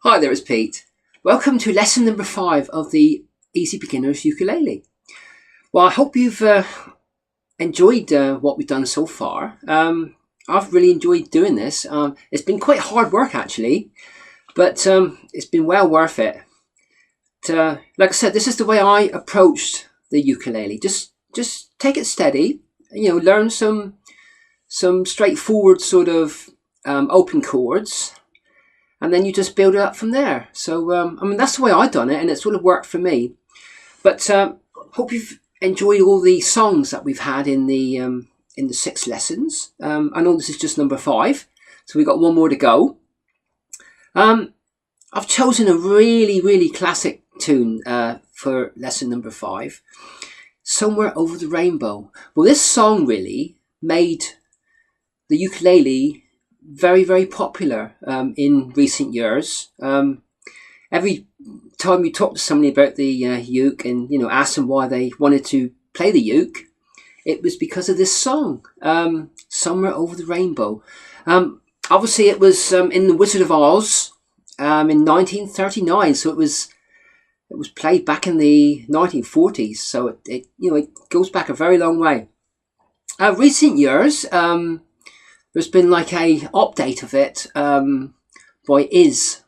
Hi there, it's Pete. Welcome to lesson number 5 of the Easy Beginner's Ukulele. Well, I hope you've enjoyed what we've done so far. I've really enjoyed doing this. It's been quite hard work actually, but it's been well worth it. Like I said, this is the way I approached the ukulele. Just take it steady, learn some straightforward sort of open chords. And then you just build it up from there. So, that's the way I've done it, and it sort of worked for me. But hope you've enjoyed all the songs that we've had in the 6 lessons. I know this is just number 5, so we've got one more to go. I've chosen a really classic tune for lesson number 5, Somewhere Over the Rainbow. Well, this song really made the ukulele very popular in recent years. Every time you talk to somebody about the uke and ask them why they wanted to play the uke, it was because of this song, Somewhere Over the Rainbow. Obviously it was in The Wizard of Oz in 1939, so it was played back in the 1940s, so it goes back a very long way. Recent years, there's been like a update of it by E2nd.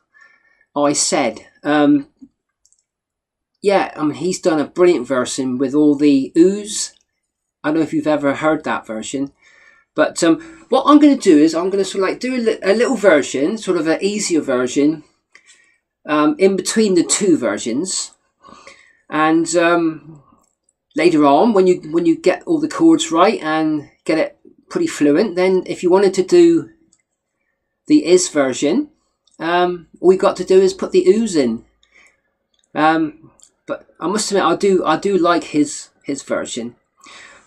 He's done a brilliant version with all the oohs. I don't know if you've ever heard that version, but what I'm going to do is I'm going to sort of like do a little version, sort of an easier version, in between the 2 versions, and later on when you get all the chords right and get it pretty fluent, then if you wanted to do the is version, all you got to do is put the oohs in. But I must admit, I do like his version.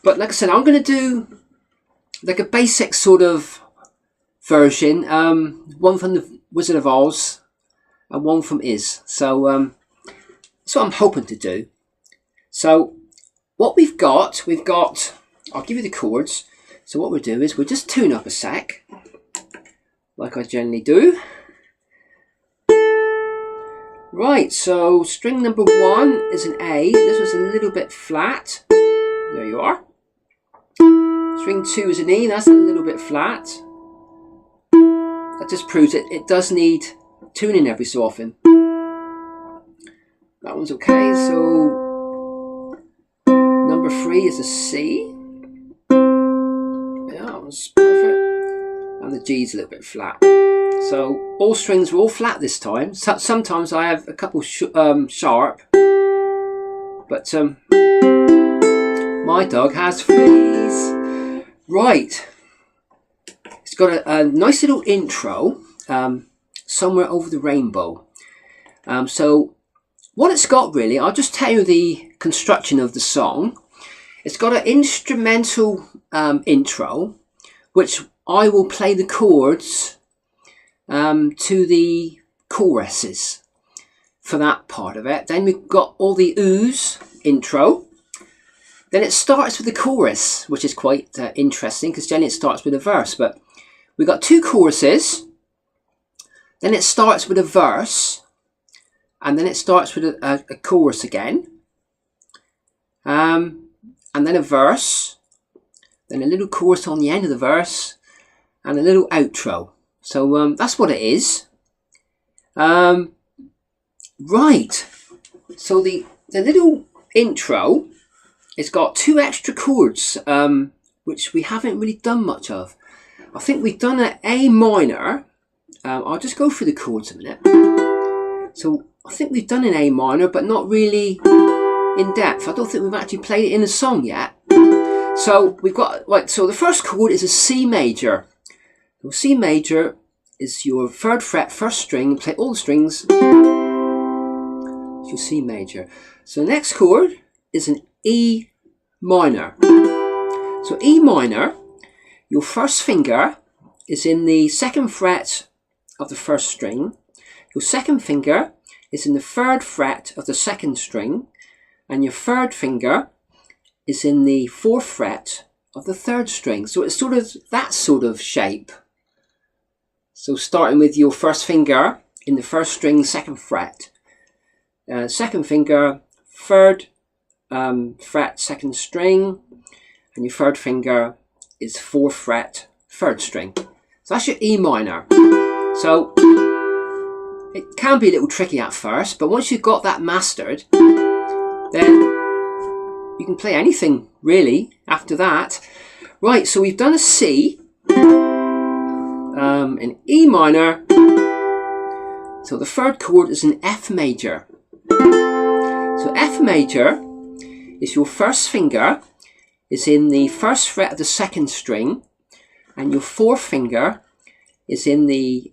But like I said, I'm going to do like a basic sort of version, one from the Wizard of Oz and one from Is. So that's what I'm hoping to do. So what we've got, I'll give you the chords. So what we'll do is we'll just tune up a sec, like I generally do. Right, so string number 1 is an A. This was a little bit flat. There you are. String 2 is an E. That's a little bit flat. That just proves it does need tuning every so often. That one's okay. So number 3 is a C. Perfect, and the G's a little bit flat. So all strings were all flat this time. Sometimes I have a couple sharp, but my dog has fleas. Right, it's got a nice little intro, Somewhere Over the Rainbow. So what it's got really, I'll just tell you the construction of the song. It's got an instrumental intro, which I will play the chords to the choruses for that part of it. Then we've got all the oohs intro. Then it starts with the chorus, which is quite interesting because generally it starts with a verse. But we've got 2 choruses. Then it starts with a verse. And then it starts with a chorus again. And then a verse. Then a little chorus on the end of the verse, and a little outro. So that's what it is. Right. So the little intro, it's got 2 extra chords, which we haven't really done much of. I think we've done an A minor. I'll just go through the chords a minute. So I think we've done an A minor, but not really in depth. I don't think we've actually played it in a song yet. So we've got, right, so the first chord is a C major. So C major is your 3rd fret, 1st string, play all the strings. It's your C major. So the next chord is an E minor. So E minor, your 1st finger is in the 2nd fret of the 1st string. Your 2nd finger is in the 3rd fret of the 2nd string. And your 3rd finger is in the 4th fret of the 3rd string. So it's sort of that sort of shape. So starting with your 1st finger in the first string, 2nd fret. 2nd finger, 3rd fret, 2nd string, and your 3rd finger is 4th fret, 3rd string. So that's your E minor. So it can be a little tricky at first, but once you've got that mastered, then you can play anything really after that. Right, so we've done a C, an E minor, so the 3rd chord is an F major. So F major is your 1st finger is in the 1st fret of the 2nd string, and your 4th finger is in the,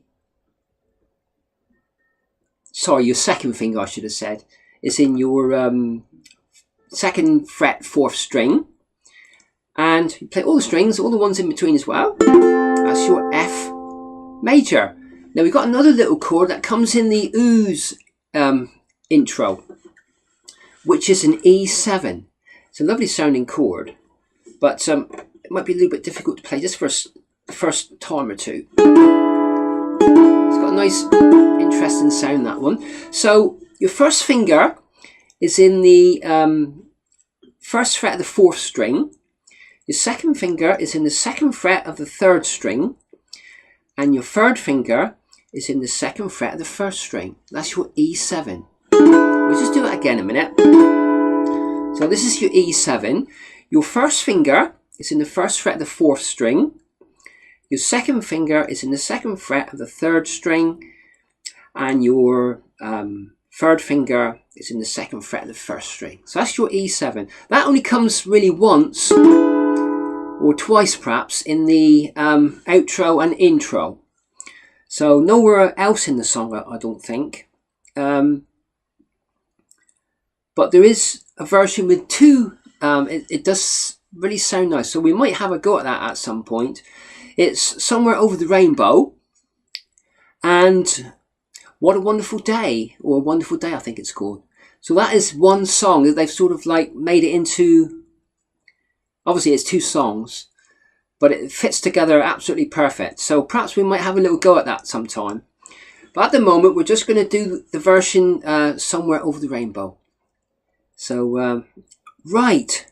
sorry, your 2nd finger I should have said, is in your 2nd fret 4th string, and you play all the strings, all the ones in between as well. That's your F major. Now we've got another little chord that comes in the Ooze intro, which is an E7. It's a lovely sounding chord, but it might be a little bit difficult to play just for the first time or two. It's got a nice interesting sound, that one. So your 1st finger is in the 1st fret of the 4th string. Your 2nd finger is in the 2nd fret of the 3rd string, and your 3rd finger is in the 2nd fret of the 1st string. That's your E7. We'll just do it again a minute. So this is your E7. Your 1st finger is in the 1st fret of the 4th string. Your 2nd finger is in the 2nd fret of the 3rd string, and your 3rd finger is in the 2nd fret of the 1st string. So that's your E7. That only comes really once or twice perhaps in the outro and intro. So nowhere else in the song, I don't think. But there is a version with 2. It does really sound nice. So we might have a go at that at some point. It's Somewhere Over the Rainbow and What a Wonderful Day, or A Wonderful Day I think it's called. So that is one song that they've sort of like made it into, obviously it's 2 songs, but it fits together absolutely perfect. So perhaps we might have a little go at that sometime. But at the moment we're just going to do the version Somewhere Over the Rainbow. So right,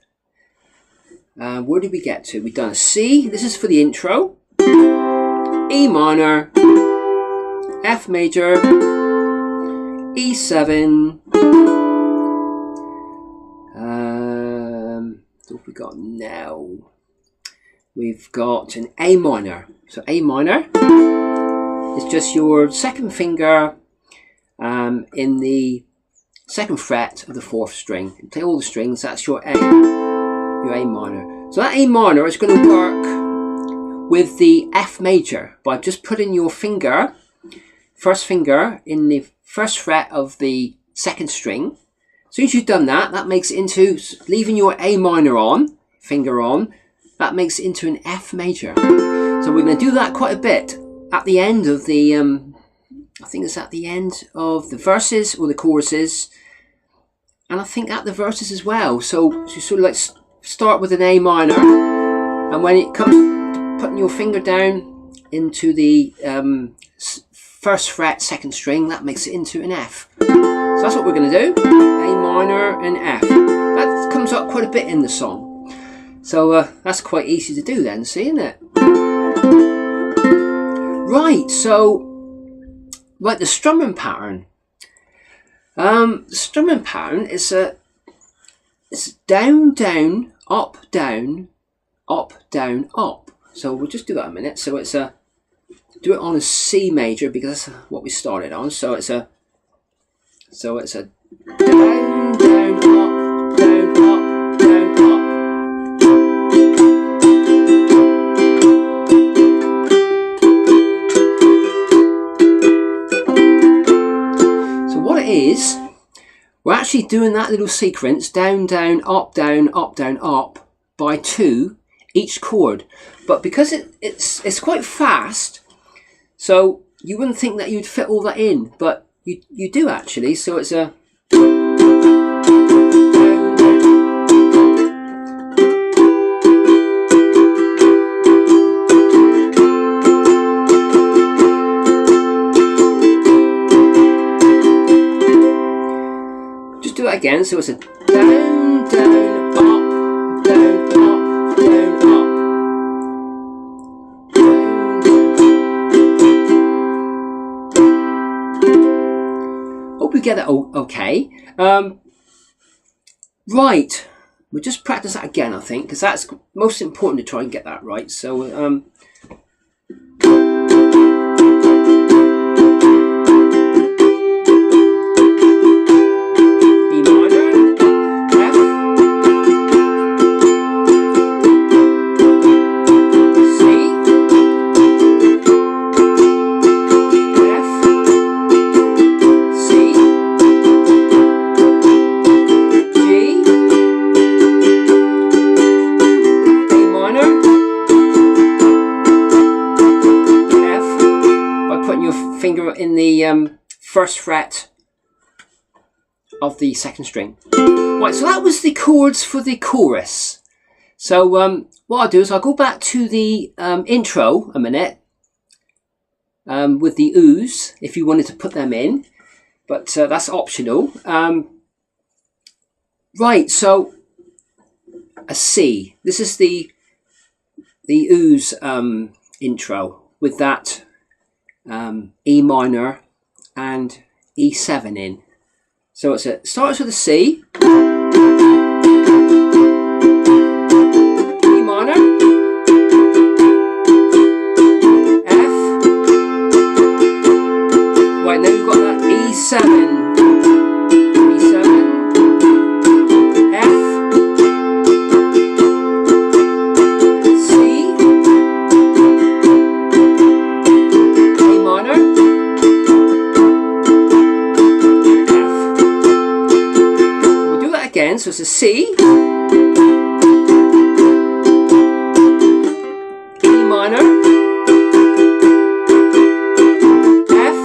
where did we get to? We've done a C, this is for the intro, E minor, F major, E7, what have we got now? We've got an A minor. So A minor is just your 2nd finger in the 2nd fret of the 4th string. You play all the strings, that's your A minor. So that A minor is going to work with the F major by just putting your finger, 1st finger in the 1st fret of the 2nd string. As soon as you've done that, that makes it into, leaving your A minor on, finger on, that makes it into an F major. So we're going to do that quite a bit at the end of the, I think it's at the end of the verses or the choruses, and I think at the verses as well. So you sort of like start with an A minor, and when it comes to putting your finger down into the 1st fret 2nd string, that makes it into an F. So that's what we're going to do, A minor and F. That comes up quite a bit in the song. So that's quite easy to do then, see, isn't it? Right, so the strumming pattern. The strumming pattern is it's down, down, up, down, up, down, up. So we'll just do that a minute. So it's do it on a C major because that's what we started on. So it's a down, down, up, down, up, down, up. Is we're actually doing that little sequence down, down, up, down, up, down, up by 2 each chord, but because it's quite fast, so you wouldn't think that you'd fit all that in, but you do actually. So it's a again. So it's a down, down, up, down, up, down, up. Hope you get that okay. Right, we'll just practice that again, I think, because that's most important to try and get that right. So E minor, F, C, F, C, G, A minor, F, by putting your finger in the first fret of the second string. Right, so that was the chords for the chorus. So what I'll do is I'll go back to the intro a minute with the oohs if you wanted to put them in, but that's optional. Right, so a C. This is the oohs intro with that E minor and E7 in. So it starts with a C, E minor, F, right, then we've got that E7, F, C, A minor, again, so it's a C, E minor, F,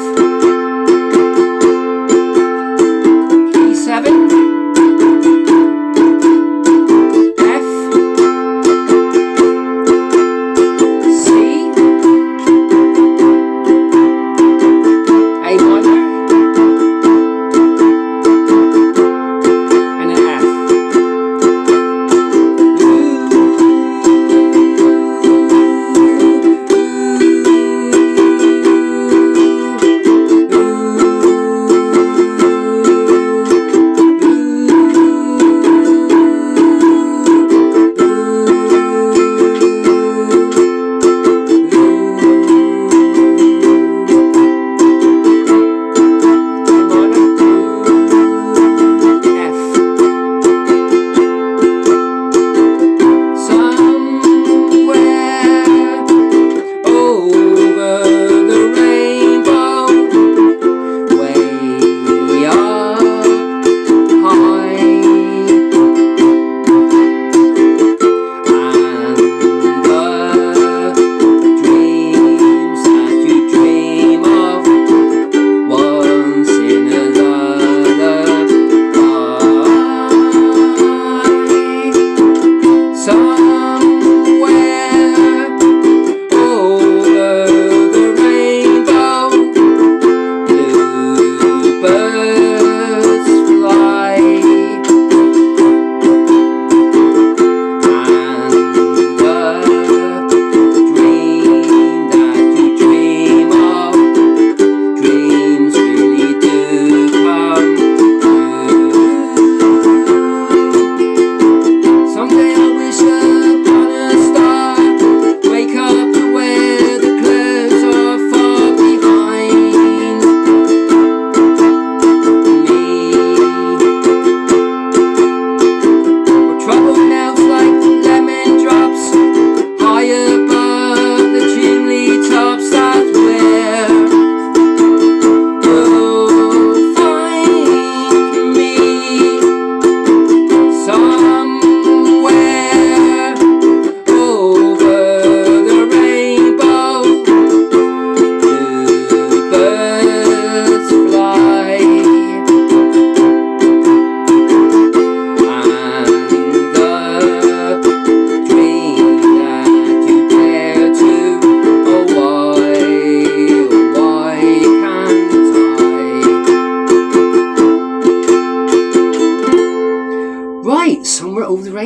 E7, F, C, A minor, and an F.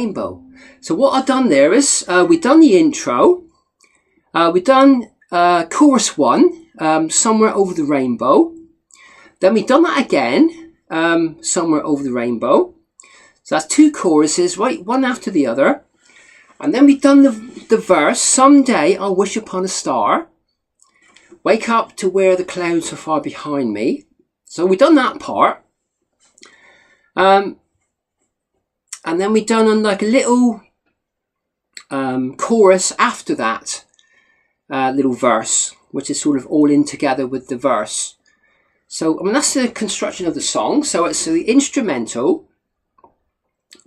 rainbow. So what I've done there is we've done the intro, we've done chorus 1, somewhere over the rainbow. Then we've done that again, somewhere over the rainbow. So that's 2 choruses, right, one after the other. And then we've done the verse, someday I'll wish upon a star, wake up to where the clouds are far behind me. So we've done that part. And then we've done like a little chorus after that little verse, which is sort of all in together with the verse. So I mean, that's the construction of the song. So it's the instrumental,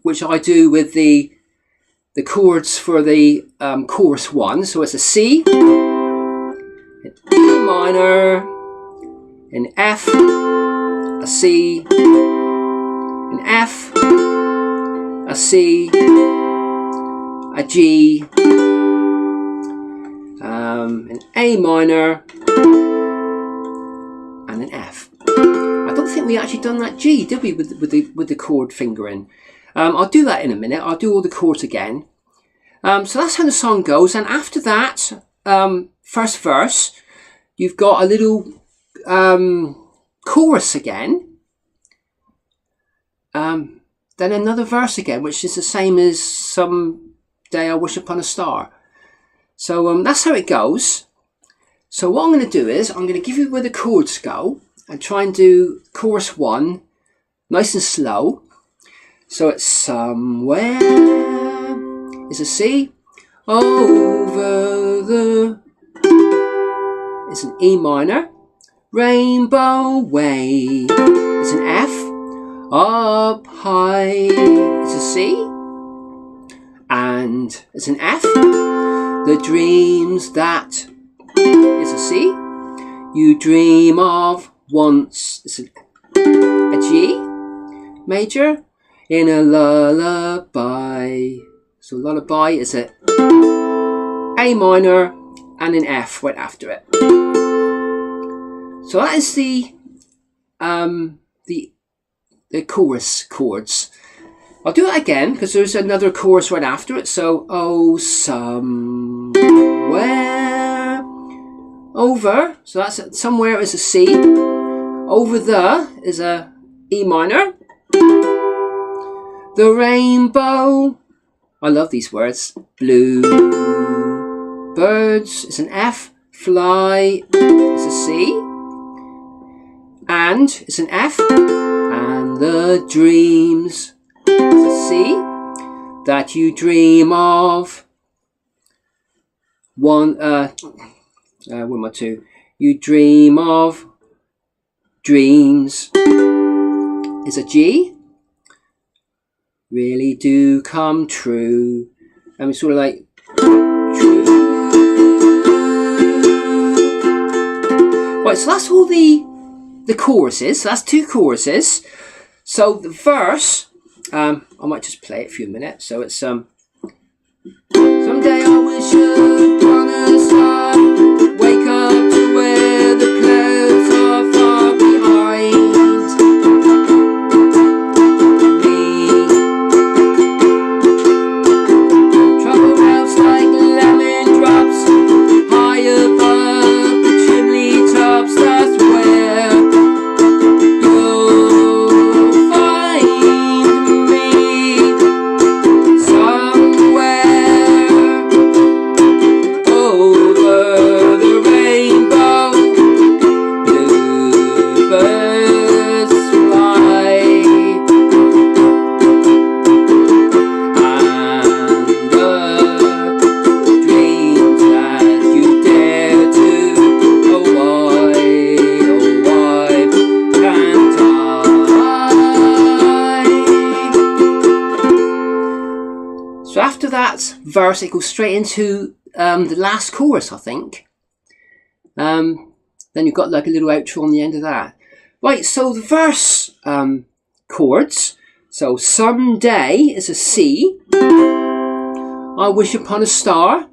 which I do with the chords for the chorus 1. So it's a C, an E minor, an F, a C, an F, a C, a G, an A minor, and an F. I don't think we actually done that G, did we, with the chord fingering? I'll do that in a minute. I'll do all the chords again. So that's how the song goes. And after that, first verse, you've got a little chorus again. Then another verse again, which is the same as Someday I Wish Upon a Star. So that's how it goes. So what I'm going to do is I'm going to give you where the chords go and try and do chorus 1 nice and slow. So it's somewhere is a C, over the is an E minor, rainbow way is an F, up high is a C, and it's an F, the dreams that is a C, you dream of once is a G major, in a lullaby. So lullaby is a A minor and an F right after it. So that is the chorus chords. I'll do it again because there's another chorus right after it. So oh somewhere over. So that's somewhere is a C. Over the is a E minor. The rainbow, I love these words. Blue birds is an F. Fly is a C. And it's an F. And the dreams is a C. That you dream of. One more 2. You dream of dreams is a G. Really do come true. And it's sort of like true. Right, so that's all the choruses. So that's 2 choruses. So the verse, I might just play it for a minute. So it's someday I wish upon a star, wake up to where the clouds are far behind. So after that verse, it goes straight into the last chorus, I think. Then you've got like a little outro on the end of that. Right, so the verse chords. So someday is a C. I wish upon a star.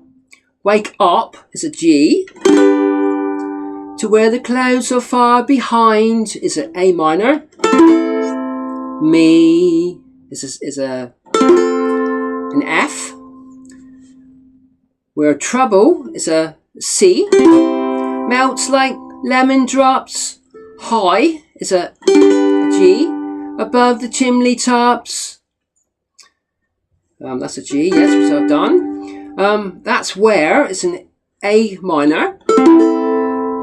Wake up is a G. To where the clouds are far behind is an A minor. Me is a an F, where trouble is a C, melts like lemon drops, high is a G, above the chimney tops, that's a G, yes, which I've done. That's where it's an A minor.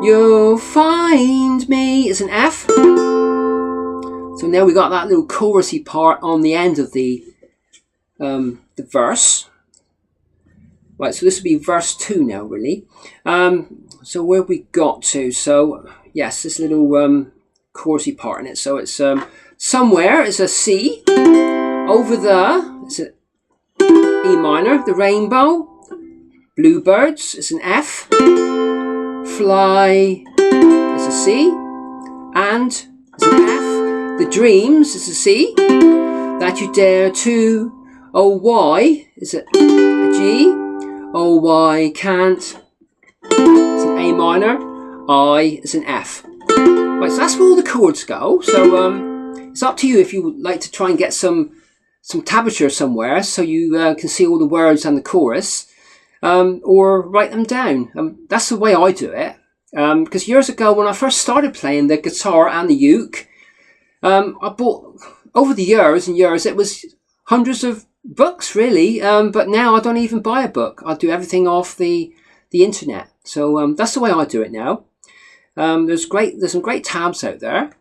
You'll find me is an F. So now we got that little chorusy part on the end of the verse. Right, so this will be verse 2 now, really. So where have we got to? So yes, this little chorusy part in it. So it's somewhere is a C. Over the it's an E minor. The rainbow. Bluebirds is an F. Fly is a C. And is an F. The dreams is a C. That you dare to. Oh, why is it a G? Oh, why can't? It's an A minor. I is an F. Right, so that's where all the chords go. So it's up to you if you would like to try and get some tablature somewhere so you can see all the words and the chorus, or write them down. That's the way I do it. Because years ago when I first started playing the guitar and the uke, I bought, over the years and years, it was hundreds of books really, but now I don't even buy a book. I do everything off the internet. So that's the way I do it now. There's some great tabs out there,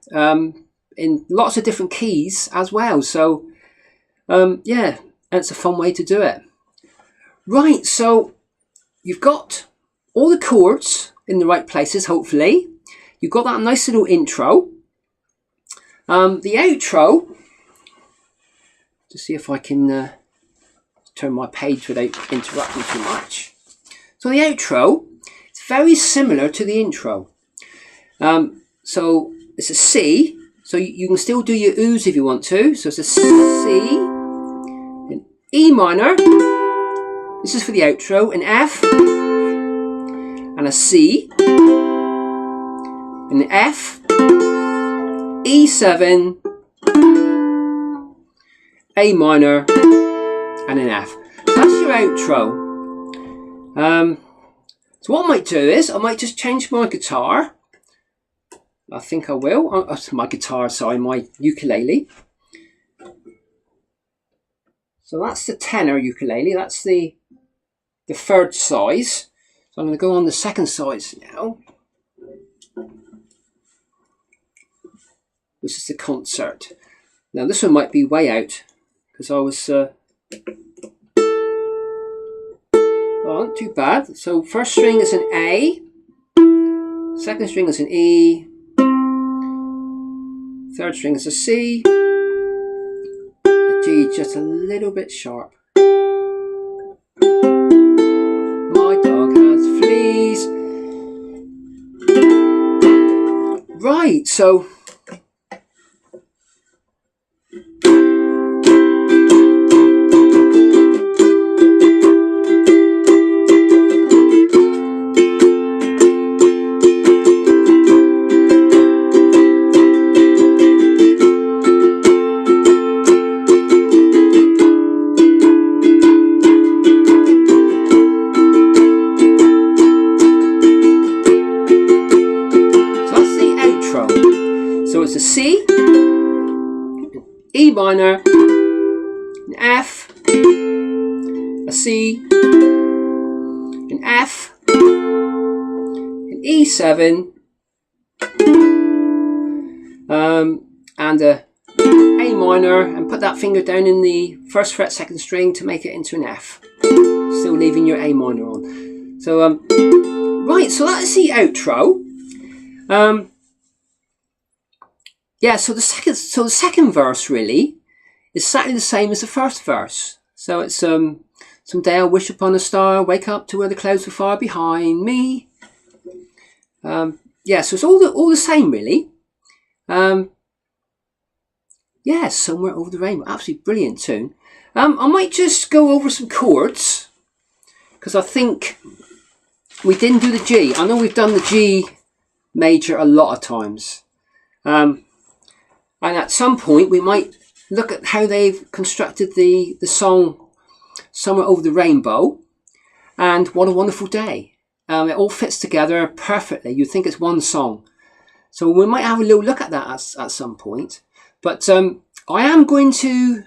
in lots of different keys as well. So yeah, it's a fun way to do it. Right, so you've got all the chords in the right places, hopefully. You've got that nice little intro. The outro, to see if I can turn my page without interrupting too much. So the outro, it's very similar to the intro. So it's a C, so you can still do your oohs if you want to. So it's a C, an E minor, this is for the outro, an F, and a C, an F, E7, A minor, and an F. So that's your outro. So what I might do is, I might just change my guitar. I think I will. My guitar, sorry, my ukulele. So that's the tenor ukulele. That's the third size. So I'm going to go on the second size now. This is the concert. Now this one might be way out because I was oh, not too bad. So first string is an A, second string is an E, third string is a C, the G just a little bit sharp. My dog has fleas. Right, so it's a C, an E minor, an F, a C, an F, an E7, and a A minor, and put that finger down in the first fret second string to make it into an F, still leaving your A minor on. So right, so that's the outro. Yeah, so the second verse really is exactly the same as the first verse. So it's someday I'll wish upon a star, wake up to where the clouds were far behind me. Yeah, so it's all the same really. Yeah, Somewhere Over the Rainbow, absolutely brilliant tune. I might just go over some chords because I think we didn't do the G. I know we've done the G major a lot of times. And at some point we might look at how they've constructed the song Somewhere Over the Rainbow, and What a Wonderful Day. It all fits together perfectly. You'd think it's one song. So we might have a little look at that at some point. But I am going to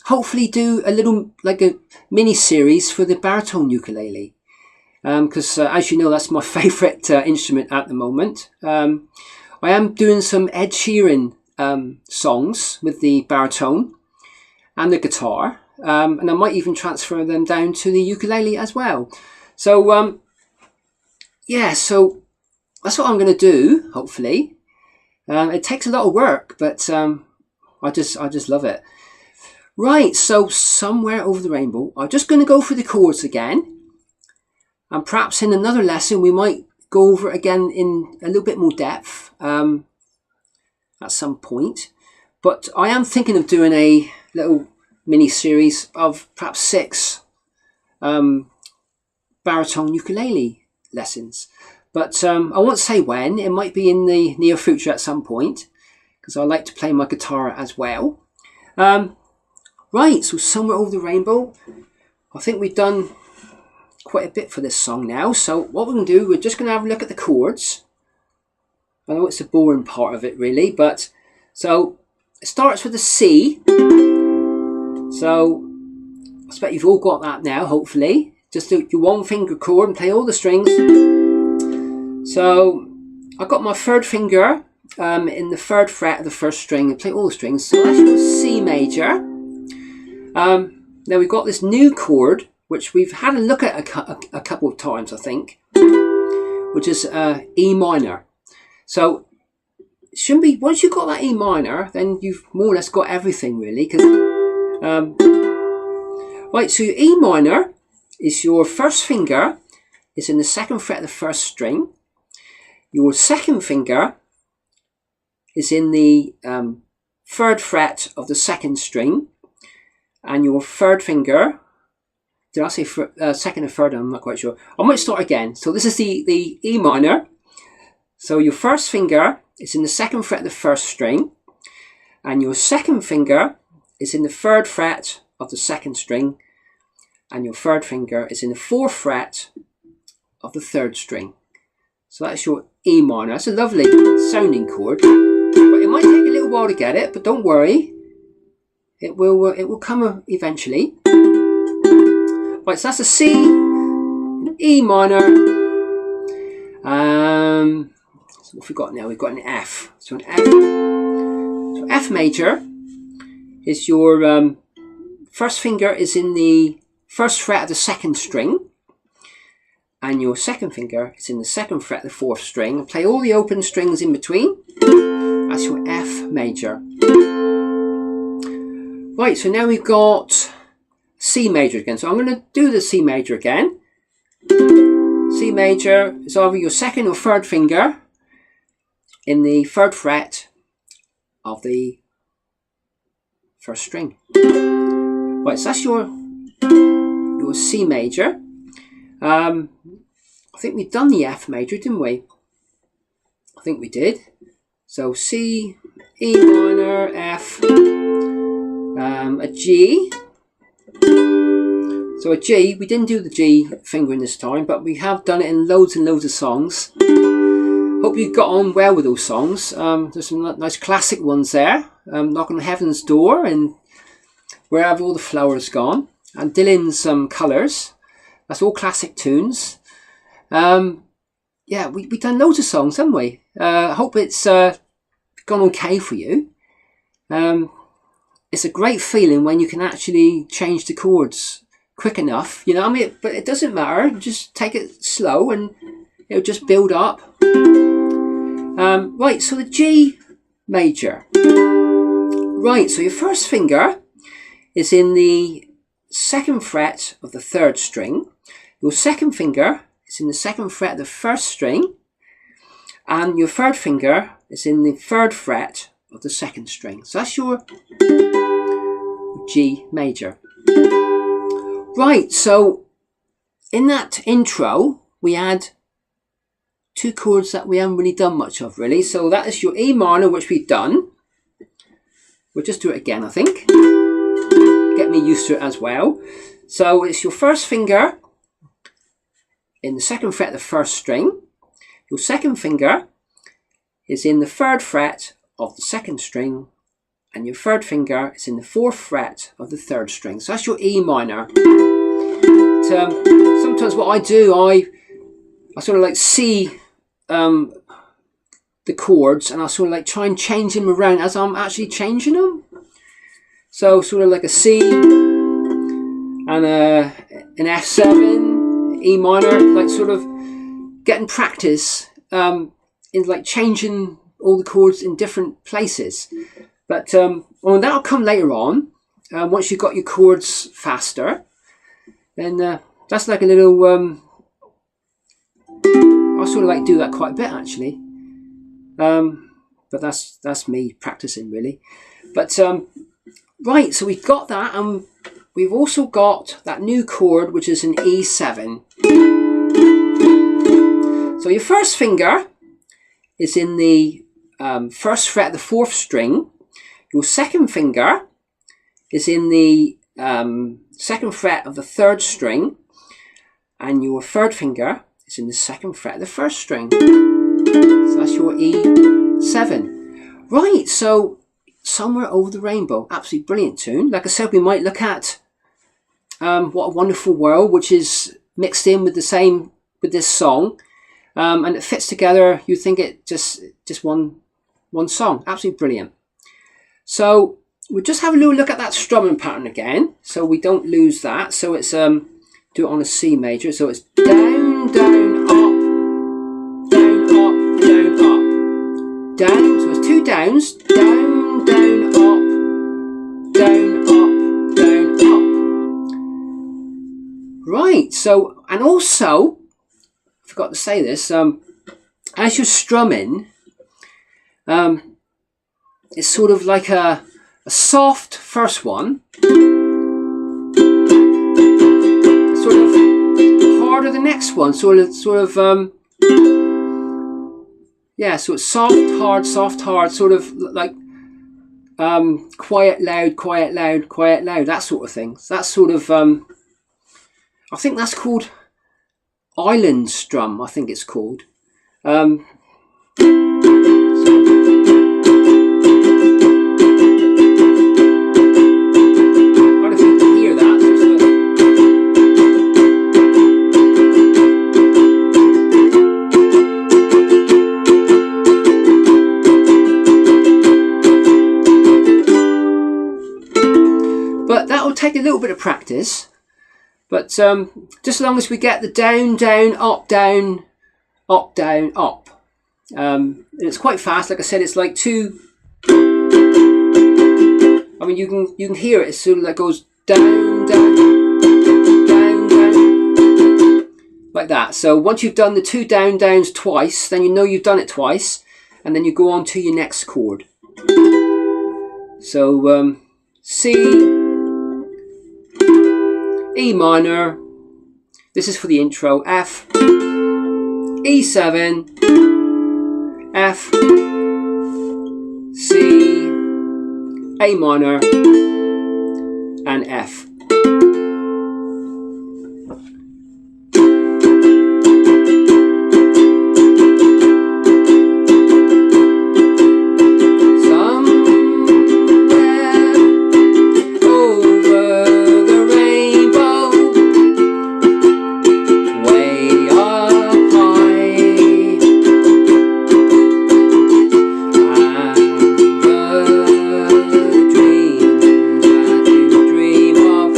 hopefully do a little, like a mini series for the baritone ukulele. Because as you know, that's my favourite instrument at the moment. I am doing some Ed Sheeran songs with the baritone and the guitar. And I might even transfer them down to the ukulele as well. So yeah, so that's what I'm going to do, hopefully. It takes a lot of work, but I just love it. Right, so Somewhere Over the Rainbow. I'm just going to go through the chords again. And perhaps in another lesson we might go over it again in a little bit more depth at some point. But I am thinking of doing a little mini series of perhaps 6 baritone ukulele lessons. But I won't say when. It might be in the near future at some point, because I like to play my guitar as well. Right, so Somewhere Over the Rainbow. I think we've done quite a bit for this song now. So what we're going to do, we're just going to have a look at the chords. I know it's the boring part of it really, but so it starts with a C. So I expect you've all got that now, hopefully. Just do your 1-finger chord and play all the strings. So I've got my 3rd finger in the 3rd fret of the 1st string and play all the strings. So that's your C major. Now we've got this new chord, which we've had a look at a couple of times, I think, which is E minor. So it shouldn't be, once you've got that E minor, then you've more or less got everything really. Right, so your E minor is your 1st finger is in the 2nd fret of the 1st string. Your 2nd finger is in the 3rd fret of the 2nd string. And your 3rd finger, did I say 2nd or 3rd? I'm not quite sure. I might start again. So this is the E minor. So your 1st finger is in the 2nd fret of the 1st string. And your 2nd finger is in the 3rd fret of the 2nd string. And your 3rd finger is in the 4th fret of the 3rd string. So that's your E minor. That's a lovely sounding chord. But it might take a little while to get it, but don't worry. It will come eventually. Right, so that's a C, an E minor. So what have we got now? We've got an F. So an F. So F major is your 1st finger is in the 1st fret of the 2nd string. And your 2nd finger is in the 2nd fret of the 4th string. And play all the open strings in between. That's your F major. Right, so now we've got C major again. So I'm going to do the C major again. C major is either your 2nd or 3rd finger in the 3rd fret of the 1st string. Right, so that's your C major. I think we've done the F major, didn't we? I think we did. So C, E minor, F, a G. So a G, we didn't do the G fingering this time, but we have done it in loads and loads of songs. Hope you got on well with those songs. There's some nice classic ones there. Knock on Heaven's Door and Where Have All the Flowers Gone? And Dylan's Colours. That's all classic tunes. Yeah, we've done loads of songs, haven't we? I hope it's gone okay for you. It's a great feeling when you can actually change the chords quick enough, you know what I mean? But it doesn't matter, just take it slow and it'll just build up. Right, so the G major. Right, so your 1st finger is in the 2nd fret of the 3rd string. Your 2nd finger is in the 2nd fret of the 1st string. And your 3rd finger is in the 3rd fret of the 2nd string. So that's your G major. Right, so in that intro, we had 2 chords that we haven't really done much of, really. So that is your E minor, which we've done. We'll just do it again, I think. Get me used to it as well. So it's your first finger in the 2nd fret of the 1st string. Your 2nd finger is in the 3rd fret of the 2nd string, and your 3rd finger is in the 4th fret of the 3rd string. So that's your E minor. Sometimes what I do, I sort of like see the chords, and I sort of like try and change them around as I'm actually changing them. So sort of like a C and an F7, E minor, like sort of getting practice in like changing all the chords in different places. But well, that'll come later on. Once you've got your chords faster, then that's like a little. I sort of like do that quite a bit actually. But that's me practicing really. But right, so we've got that, and we've also got that new chord, which is an E7. So your first finger is in the 1st fret of the 4th string. Your 2nd finger is in the 2nd fret of the 3rd string, and your 3rd finger is in the 2nd fret of the 1st string. So that's your E7. Right, so Somewhere Over the Rainbow, absolutely brilliant tune. Like I said, we might look at What a Wonderful World, which is mixed in with this song, and it fits together. You think it just one song, absolutely brilliant. So we'll just have a little look at that strumming pattern again, so we don't lose that. So it's do it on a C major. So it's down, down, up, down, up, down, up, down. So it's 2 downs, down, down, up, down, up, down, up. Right. So, and also, I forgot to say this. As you're strumming, it's sort of like a soft first one. It's sort of harder the next one. Sort of yeah. So it's soft, hard, sort of like quiet, loud, quiet, loud, quiet, loud. That sort of thing. So that's sort of I think that's called island strum. I think it's called. But that will take a little bit of practice. But just as long as we get the down, down, up, down, up, down, up. And it's quite fast. Like I said, it's like 2. I mean, you can hear it. It sort of like goes down, down, down, down, like that. So once you've done the 2 down downs twice, then you know you've done it twice, and then you go on to your next chord. So C, E minor, this is for the intro, F, E7, F, C, A minor, and F. Of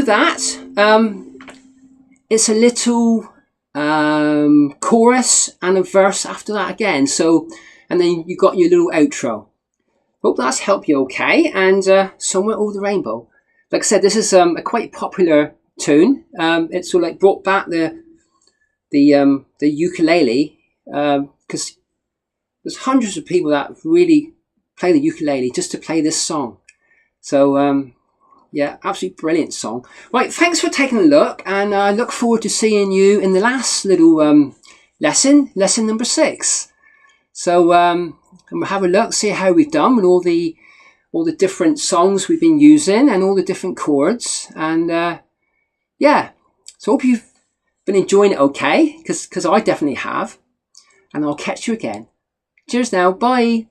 that, it's a little chorus and a verse after that again. So, and then you got your little outro. Hope that's helped you okay. And Somewhere Over the Rainbow. Like I said, this is a quite popular tune. It's sort of like brought back the ukulele, because there's hundreds of people that really play the ukulele just to play this song. So yeah, absolutely brilliant song. Right, thanks for taking a look, and I look forward to seeing you in the last little lesson number 6. So and we'll have a look, see how we've done with all the different songs we've been using and all the different chords. And yeah, so I hope you've been enjoying it okay, because I definitely have. And I'll catch you again. Cheers now, bye.